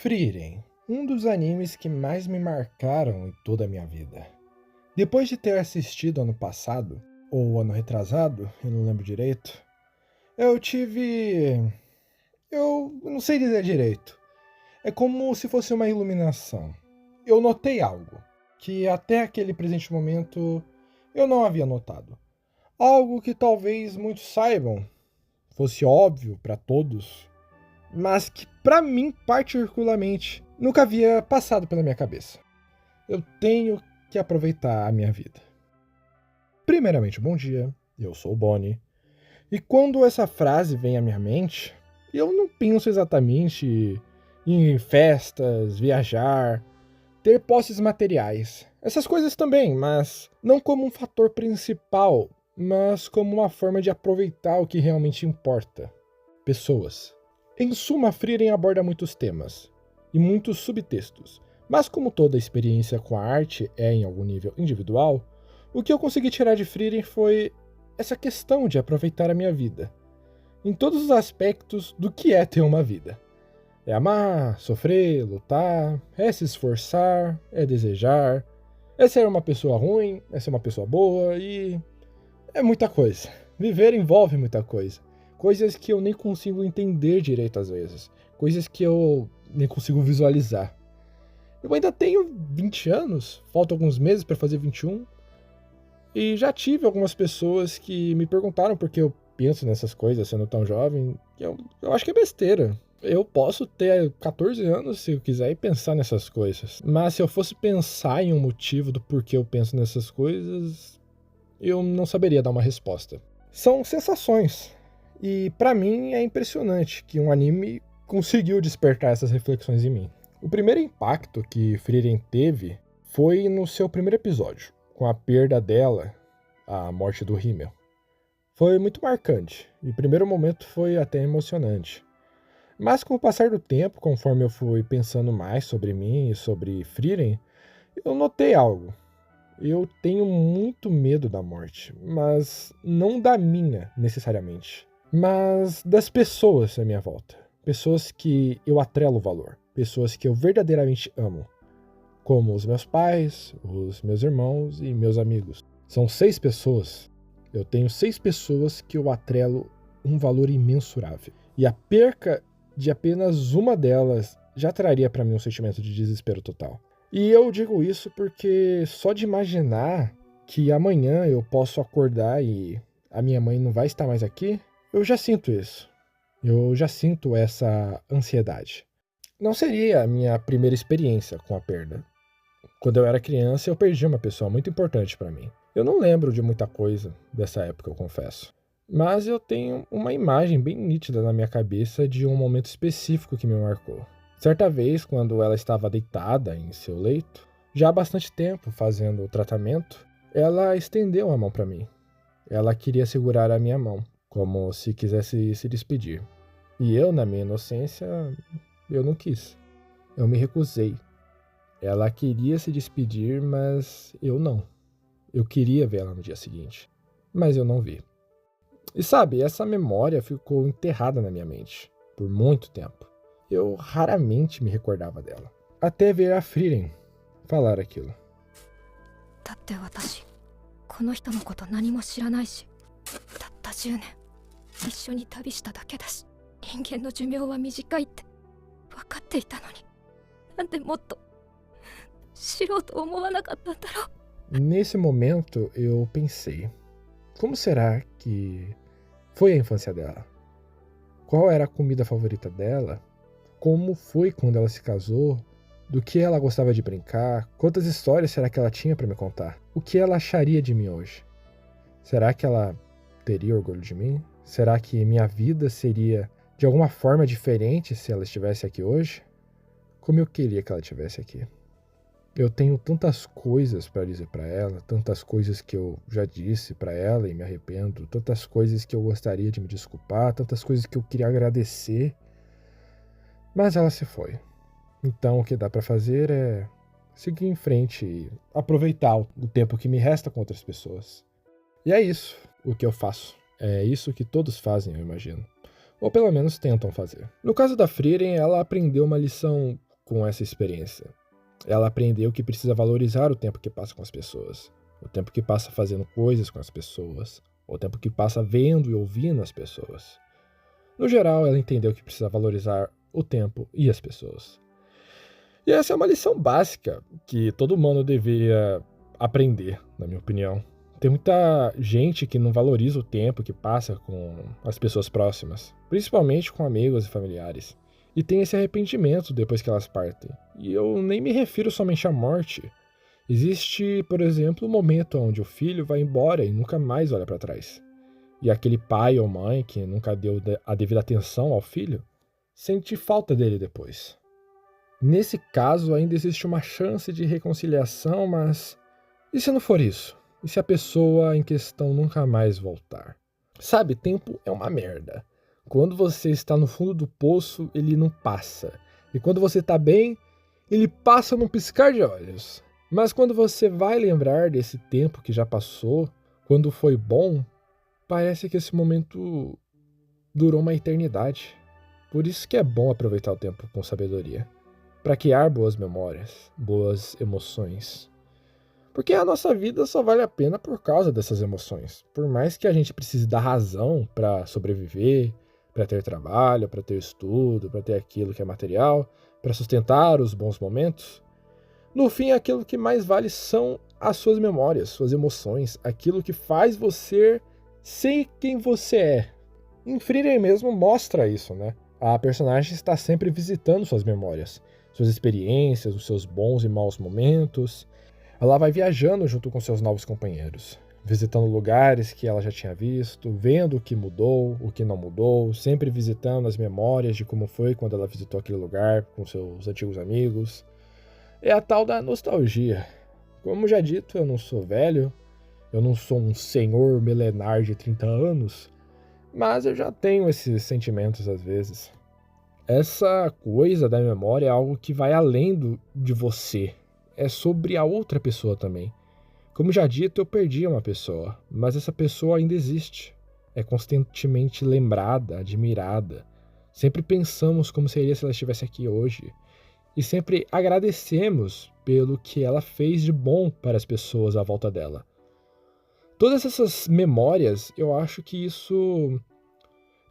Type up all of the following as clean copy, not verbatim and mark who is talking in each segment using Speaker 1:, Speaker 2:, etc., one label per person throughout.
Speaker 1: Frieren, um dos animes que mais me marcaram em toda a minha vida. Depois de ter assistido ano passado, ou ano retrasado, eu não lembro direito, eu tive. Eu não sei dizer direito. É como se fosse uma iluminação. Eu notei algo que até aquele presente momento eu não havia notado. Algo que talvez muitos saibam, fosse óbvio para todos, mas que para mim particularmente nunca havia passado pela minha cabeça. Eu tenho que aproveitar a minha vida. Primeiramente, bom dia, eu sou o Bonnie. E quando essa frase vem à minha mente, eu não penso exatamente em festas, viajar, ter posses materiais. Essas coisas também, mas não como um fator principal, mas como uma forma de aproveitar o que realmente importa. Pessoas. Em suma, Frieren aborda muitos temas e muitos subtextos, mas como toda experiência com a arte é em algum nível individual, o que eu consegui tirar de Frieren foi essa questão de aproveitar a minha vida, em todos os aspectos do que é ter uma vida. É amar, sofrer, lutar, é se esforçar, é desejar, é ser uma pessoa ruim, é ser uma pessoa boa e é muita coisa. Viver envolve muita coisa. Coisas que eu nem consigo entender direito às vezes. Coisas que eu nem consigo visualizar. Eu ainda tenho 20 anos, faltam alguns meses para fazer 21. E já tive algumas pessoas que me perguntaram por que eu penso nessas coisas sendo tão jovem. Eu acho que é besteira. Eu posso ter 14 anos se eu quiser e pensar nessas coisas. Mas se eu fosse pensar em um motivo do porquê eu penso nessas coisas, eu não saberia dar uma resposta. São sensações. E pra mim é impressionante que um anime conseguiu despertar essas reflexões em mim. O primeiro impacto que Frieren teve foi no seu primeiro episódio, com a perda dela, a morte do Himmel. Foi muito marcante, e o primeiro momento foi até emocionante. Mas com o passar do tempo, conforme eu fui pensando mais sobre mim e sobre Frieren, eu notei algo. Eu tenho muito medo da morte, mas não da minha, necessariamente, mas das pessoas à minha volta. Pessoas que eu atrelo valor, pessoas que eu verdadeiramente amo, como os meus pais, os meus irmãos e meus amigos. São 6 pessoas. Eu tenho 6 pessoas que eu atrelo um valor imensurável. E a perca de apenas uma delas já traria para mim um sentimento de desespero total. E eu digo isso porque só de imaginar que amanhã eu posso acordar e a minha mãe não vai estar mais aqui, eu já sinto isso. Eu já sinto essa ansiedade. Não seria a minha primeira experiência com a perda. Quando eu era criança, eu perdi uma pessoa muito importante para mim. Eu não lembro de muita coisa dessa época, eu confesso. Mas eu tenho uma imagem bem nítida na minha cabeça de um momento específico que me marcou. Certa vez, quando ela estava deitada em seu leito, já há bastante tempo fazendo o tratamento, ela estendeu a mão para mim. Ela queria segurar a minha mão, como se quisesse se despedir. E eu, na minha inocência, eu não quis. Eu me recusei. Ela queria se despedir, mas eu não. Eu queria ver ela no dia seguinte, mas eu não vi. E sabe, essa memória ficou enterrada na minha mente por muito tempo. Eu raramente me recordava dela. Até ver a Frieren falar aquilo.
Speaker 2: だって私この人のこと何も知らないし、たった10年一緒に旅しただけだし、人間の寿命は短いって分かっていたのに、なんでもっと知ろうと思わなかったんだろう。
Speaker 1: Nesse momento eu pensei, como será que foi a infância dela? Qual era a comida favorita dela? Como foi quando ela se casou? Do que ela gostava de brincar? Quantas histórias será que ela tinha para me contar? O que ela acharia de mim hoje? Será que ela teria orgulho de mim? Será que minha vida seria de alguma forma diferente se ela estivesse aqui hoje? Como eu queria que ela estivesse aqui. Eu tenho tantas coisas para dizer para ela, tantas coisas que eu já disse para ela e me arrependo, tantas coisas que eu gostaria de me desculpar, tantas coisas que eu queria agradecer. Mas ela se foi. Então o que dá para fazer é seguir em frente e aproveitar o tempo que me resta com outras pessoas. E é isso o que eu faço. É isso que todos fazem, eu imagino. Ou pelo menos tentam fazer. No caso da Frieren, ela aprendeu uma lição com essa experiência. Ela aprendeu que precisa valorizar o tempo que passa com as pessoas, o tempo que passa fazendo coisas com as pessoas, o tempo que passa vendo e ouvindo as pessoas. No geral, ela entendeu que precisa valorizar o tempo e as pessoas. E essa é uma lição básica que todo humano deveria aprender, na minha opinião. Tem muita gente que não valoriza o tempo que passa com as pessoas próximas, principalmente com amigos e familiares, e tem esse arrependimento depois que elas partem. E eu nem me refiro somente à morte. Existe, por exemplo, o momento onde o filho vai embora e nunca mais olha para trás. E aquele pai ou mãe que nunca deu a devida atenção ao filho, sente falta dele depois. Nesse caso, ainda existe uma chance de reconciliação, mas e se não for isso? E se a pessoa em questão nunca mais voltar? Sabe, tempo é uma merda. Quando você está no fundo do poço, ele não passa. E quando você está bem, ele passa num piscar de olhos. Mas quando você vai lembrar desse tempo que já passou, quando foi bom, parece que esse momento durou uma eternidade. Por isso que é bom aproveitar o tempo com sabedoria. Para criar boas memórias, boas emoções. Porque a nossa vida só vale a pena por causa dessas emoções. Por mais que a gente precise da razão para sobreviver, para ter trabalho, para ter estudo, para ter aquilo que é material, para sustentar os bons momentos, no fim aquilo que mais vale são as suas memórias, suas emoções, aquilo que faz você ser quem você é. Em Frieren mesmo mostra isso, né? A personagem está sempre visitando suas memórias, suas experiências, os seus bons e maus momentos. Ela vai viajando junto com seus novos companheiros, visitando lugares que ela já tinha visto, vendo o que mudou, o que não mudou, sempre visitando as memórias de como foi quando ela visitou aquele lugar com seus antigos amigos. É a tal da nostalgia. Como já dito, eu não sou velho, eu não sou um senhor milenar de 30 anos, mas eu já tenho esses sentimentos às vezes. Essa coisa da memória é algo que vai além de você. É sobre a outra pessoa também. Como já dito, eu perdi uma pessoa, mas essa pessoa ainda existe. É constantemente lembrada, admirada. Sempre pensamos como seria se ela estivesse aqui hoje. E sempre agradecemos pelo que ela fez de bom para as pessoas à volta dela. Todas essas memórias, eu acho que isso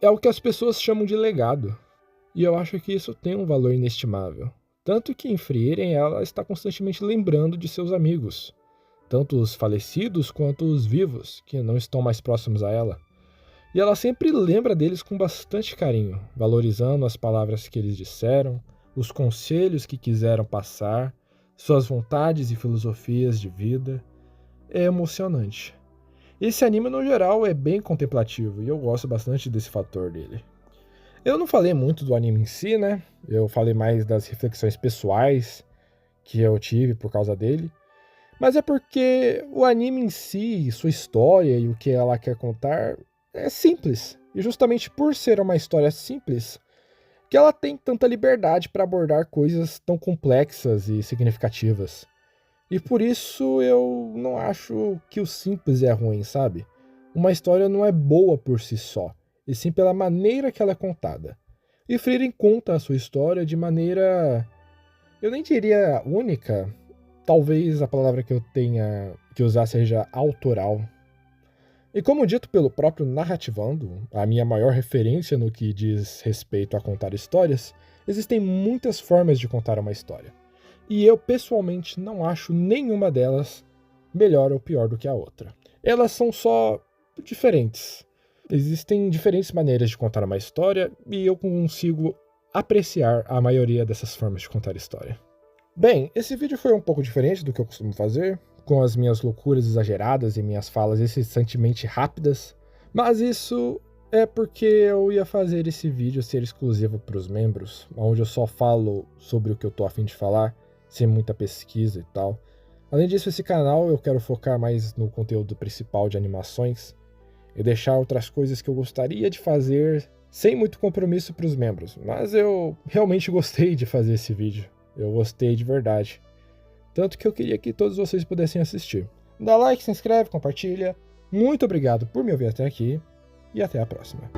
Speaker 1: é o que as pessoas chamam de legado. E eu acho que isso tem um valor inestimável. Tanto que em Frieren ela está constantemente lembrando de seus amigos. Tanto os falecidos quanto os vivos, que não estão mais próximos a ela. E ela sempre lembra deles com bastante carinho, valorizando as palavras que eles disseram, os conselhos que quiseram passar, suas vontades e filosofias de vida. É emocionante. Esse anime, no geral, é bem contemplativo e eu gosto bastante desse fator dele. Eu não falei muito do anime em si, né? Eu falei mais das reflexões pessoais que eu tive por causa dele. Mas é porque o anime em si, sua história e o que ela quer contar é simples. E justamente por ser uma história simples, que ela tem tanta liberdade para abordar coisas tão complexas e significativas. E por isso eu não acho que o simples é ruim, sabe? Uma história não é boa por si só, e sim pela maneira que ela é contada. E Frieren conta a sua história de maneira, eu nem diria única, talvez a palavra que eu tenha que usar seja autoral. E como dito pelo próprio Narrativando, a minha maior referência no que diz respeito a contar histórias, existem muitas formas de contar uma história. E eu pessoalmente não acho nenhuma delas melhor ou pior do que a outra. Elas são só diferentes. Existem diferentes maneiras de contar uma história e eu consigo apreciar a maioria dessas formas de contar história. Bem, esse vídeo foi um pouco diferente do que eu costumo fazer, com as minhas loucuras exageradas e minhas falas excessantemente rápidas, mas isso é porque eu ia fazer esse vídeo ser exclusivo para os membros, onde eu só falo sobre o que eu tô a fim de falar, sem muita pesquisa e tal. Além disso, esse canal eu quero focar mais no conteúdo principal de animações e deixar outras coisas que eu gostaria de fazer sem muito compromisso para os membros, mas eu realmente gostei de fazer esse vídeo, eu gostei de verdade, tanto que eu queria que todos vocês pudessem assistir. Dá like, se inscreve, compartilha, muito obrigado por me ouvir até aqui e até a próxima.